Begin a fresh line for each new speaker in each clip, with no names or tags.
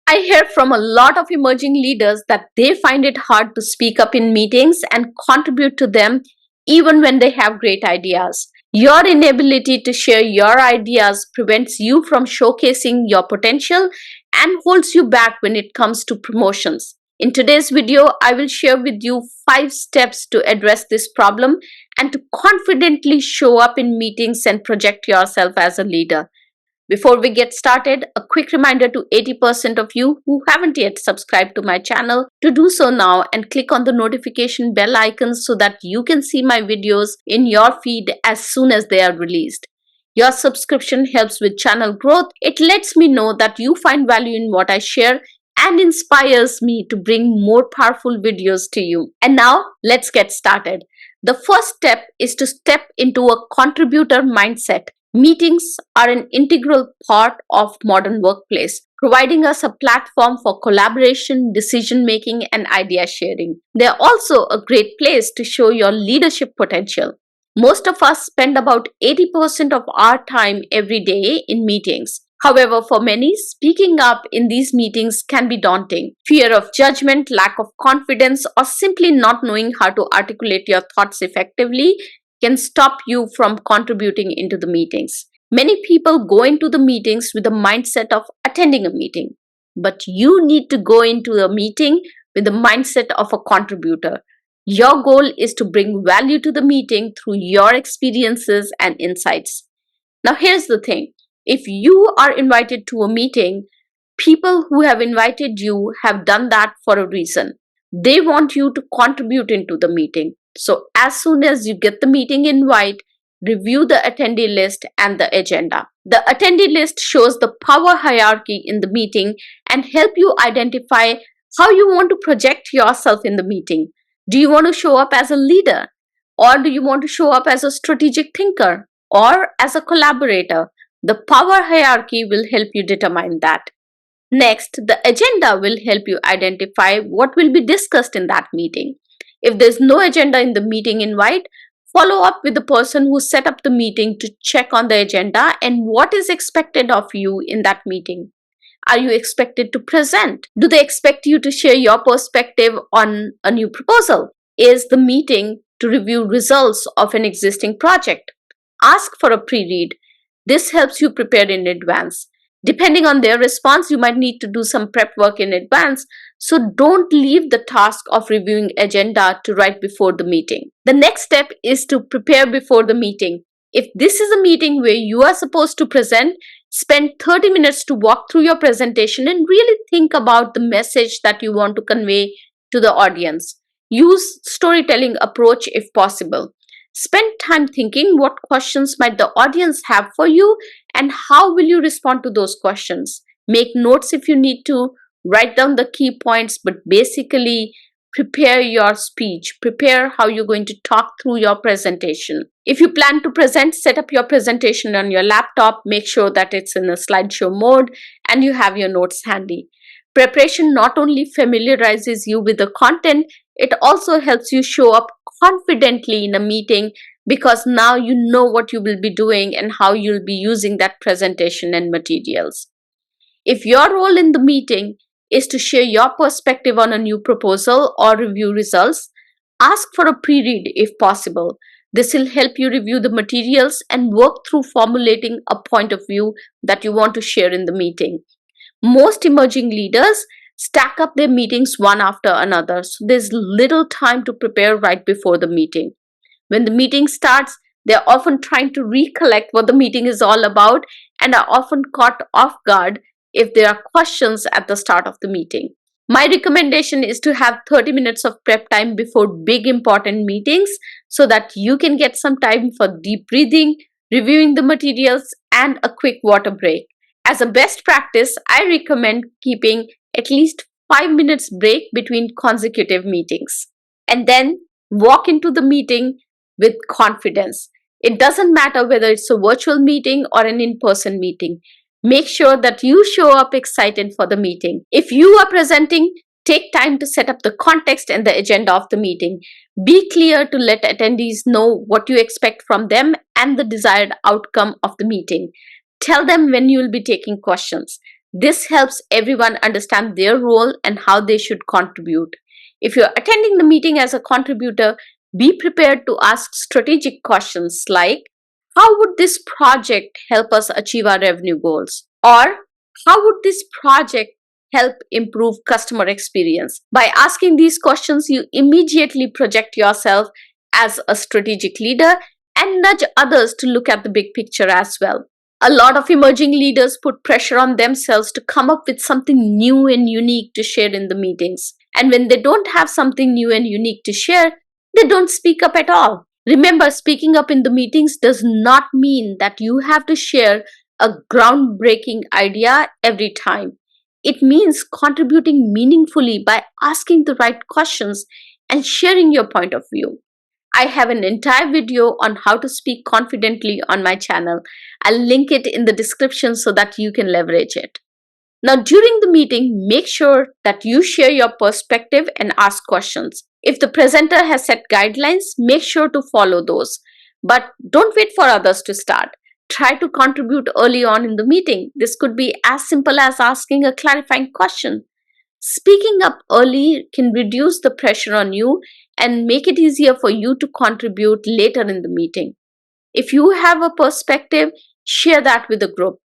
I hear from a lot of emerging leaders that they find it hard to speak up in meetings and contribute to them even when they have great ideas. Your inability to share your ideas prevents you from showcasing your potential and holds you back when it comes to promotions. In today's video, I will share with you 5 steps to address this problem and to confidently show up in meetings and project yourself as a leader. Before we get started, a quick reminder to 80% of you who haven't yet subscribed to my channel to do so now and click on the notification bell icon so that you can see my videos in your feed as soon as they are released. Your subscription helps with channel growth. It lets me know that you find value in what I share and inspires me to bring more powerful videos to you. And now let's get started. The first step is to step into a contributor mindset. Meetings are an integral part of modern workplace, providing us a platform for collaboration, decision making, and idea sharing. They are also a great place to show your leadership potential. Most of us spend about 80% of our time every day in meetings. However, for many, speaking up in these meetings can be daunting. Fear of judgment, lack of confidence, or simply not knowing how to articulate your thoughts effectively can stop you from contributing into the meetings. Many people go into the meetings with the mindset of attending a meeting, but you need to go into a meeting with the mindset of a contributor. Your goal is to bring value to the meeting through your experiences and insights. Now, here's the thing. If you are invited to a meeting, people who have invited you have done that for a reason. They want you to contribute into the meeting. So, as soon as you get the meeting invite, review the attendee list and the agenda. The attendee list shows the power hierarchy in the meeting and help you identify how you want to project yourself in the meeting. Do you want to show up as a leader? Or do you want to show up as a strategic thinker? Or as a collaborator? The power hierarchy will help you determine that. Next, the agenda will help you identify what will be discussed in that meeting. If there's no agenda in the meeting invite, follow up with the person who set up the meeting to check on the agenda and what is expected of you in that meeting. Are you expected to present? Do they expect you to share your perspective on a new proposal? Is the meeting to review results of an existing project? Ask for a pre-read. This helps you prepare in advance. Depending on their response, you might need to do some prep work in advance. So don't leave the task of reviewing agenda to right before the meeting. The next step is to prepare before the meeting. If this is a meeting where you are supposed to present, spend 30 minutes to walk through your presentation and really think about the message that you want to convey to the audience. Use storytelling approach if possible. Spend time thinking what questions might the audience have for you and how will you respond to those questions. Make notes if you need to, write down the key points, but basically prepare your speech. Prepare how you're going to talk through your presentation. If you plan to present, set up your presentation on your laptop. Make sure that it's in a slideshow mode and you have your notes handy. Preparation not only familiarizes you with the content, it also helps you show up confidently in a meeting because now you know what you will be doing and how you'll be using that presentation and materials. If your role in the meeting is to share your perspective on a new proposal or review results, ask for a pre-read if possible. This will help you review the materials and work through formulating a point of view that you want to share in the meeting. Most emerging leaders stack up their meetings one after another, so there's little time to prepare right before the meeting. When the meeting starts, they're often trying to recollect what the meeting is all about and are often caught off guard if there are questions at the start of the meeting. My recommendation is to have 30 minutes of prep time before big important meetings so that you can get some time for deep breathing, reviewing the materials, and a quick water break. As a best practice, I recommend keeping at least 5 minutes break between consecutive meetings. And then walk into the meeting with confidence. It doesn't matter whether it's a virtual meeting or an in-person meeting. Make sure that you show up excited for the meeting. If you are presenting, take time to set up the context and the agenda of the meeting. Be clear to let attendees know what you expect from them and the desired outcome of the meeting. Tell them when you will be taking questions. This helps everyone understand their role and how they should contribute. If you're attending the meeting as a contributor, be prepared to ask strategic questions like, how would this project help us achieve our revenue goals? Or how would this project help improve customer experience? By asking these questions, you immediately project yourself as a strategic leader and nudge others to look at the big picture as well. A lot of emerging leaders put pressure on themselves to come up with something new and unique to share in the meetings. And when they don't have something new and unique to share, they don't speak up at all. Remember, speaking up in the meetings does not mean that you have to share a groundbreaking idea every time. It means contributing meaningfully by asking the right questions and sharing your point of view. I have an entire video on how to speak confidently on my channel. I'll link it in the description so that you can leverage it. Now, during the meeting, make sure that you share your perspective and ask questions. If the presenter has set guidelines, make sure to follow those. But don't wait for others to start. Try to contribute early on in the meeting. This could be as simple as asking a clarifying question. Speaking up early can reduce the pressure on you and make it easier for you to contribute later in the meeting. If you have a perspective, share that with the group.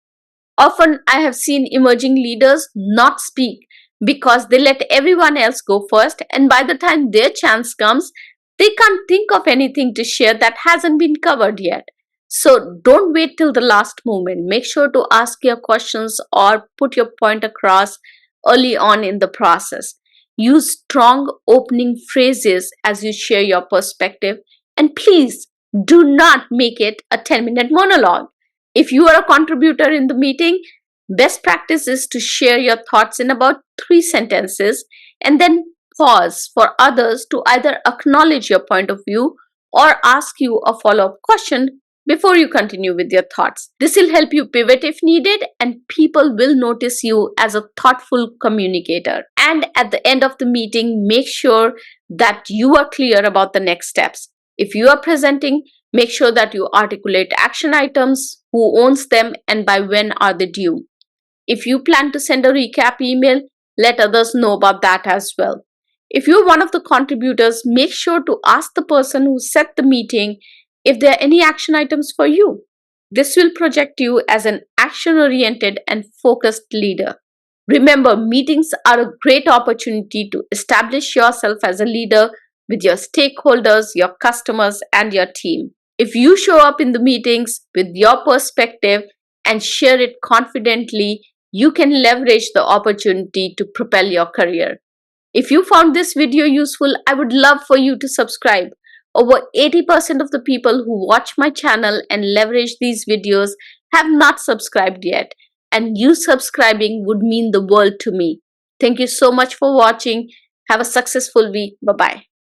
Often, I have seen emerging leaders not speak because they let everyone else go first, and by the time their chance comes, they can't think of anything to share that hasn't been covered yet. So, don't wait till the last moment. Make sure to ask your questions or put your point across early on in the process. Use strong opening phrases as you share your perspective, and please do not make it a 10-minute monologue. If you are a contributor in the meeting, best practice is to share your thoughts in about 3 sentences and then pause for others to either acknowledge your point of view or ask you a follow up question before you continue with your thoughts. This will help you pivot if needed, and people will notice you as a thoughtful communicator. And at the end of the meeting, make sure that you are clear about the next steps. If you are presenting, make sure that you articulate action items, who owns them, and by when are they due. If you plan to send a recap email, let others know about that as well. If you're one of the contributors, make sure to ask the person who set the meeting if there are any action items for you. This will project you as an action-oriented and focused leader. Remember, meetings are a great opportunity to establish yourself as a leader with your stakeholders, your customers, and your team. If you show up in the meetings with your perspective and share it confidently, you can leverage the opportunity to propel your career. If you found this video useful, I would love for you to subscribe. Over 80% of the people who watch my channel and leverage these videos have not subscribed yet, and you subscribing would mean the world to me. Thank you so much for watching. Have a successful week. Bye-bye.